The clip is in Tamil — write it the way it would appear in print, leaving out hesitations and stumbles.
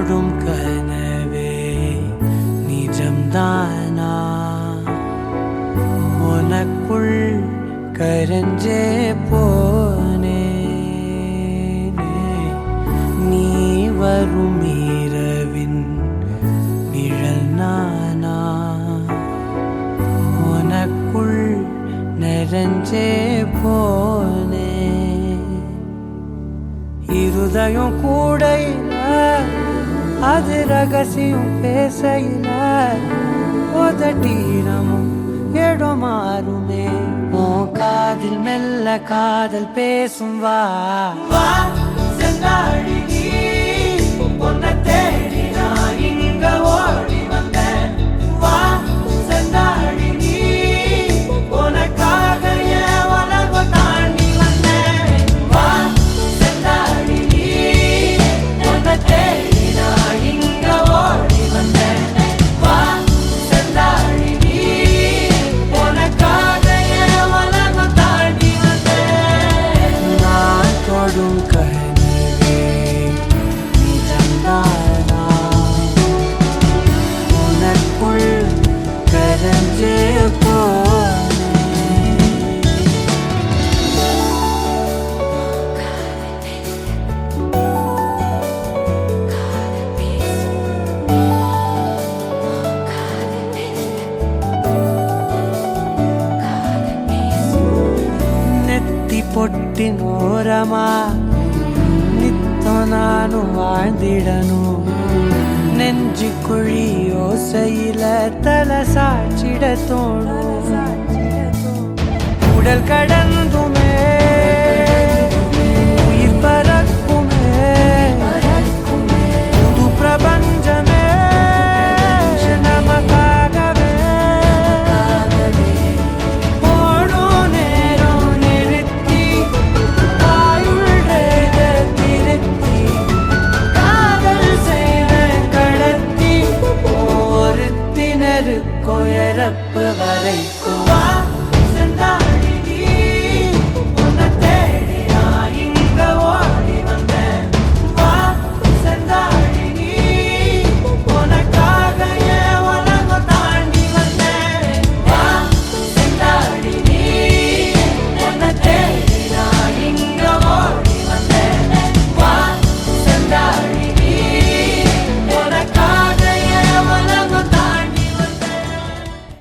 தொடும் கனவே நிஜம்தானா உனக்குள் கரஞ்சே போனே நீ வரும் இரவின் நிழல் நானா உனக்குள் நிறைஞ்சே போனே இருதயம் கூடையில அது ரகசியம் பேசையில உதட்டீரமும் இடம் மாறுமே உன் காதில் மெல்ல காதல் பேசும் வா செந்தாழி நீ உன்னை தேடி நான் இங்க ஓடி வந்தேன் வா செந்தாழி நீ உனக்காக என் உலகம் தாண்டி வந்தேன் வா செந்தாழி நீ உன்னை தேடி நான் இங்க ஓடி வந்தேன் வா செந்தாழி நீ உனக்காக என் உலகம் தாண்டி வந்தேன் நான் தொடும் கனவே நிஜம்தானா உனக்குள் கரஞ்சே போனே ನೆತ್ತಿ ಪೊಟ್ಟಿನೋರಮಾ ನಿತ್ತ ನಾನು வாழ்ந்திடನು நெஞ்சு குழி யோசையில தலை சாச்சிட தோணும் உடல் கடந்துமே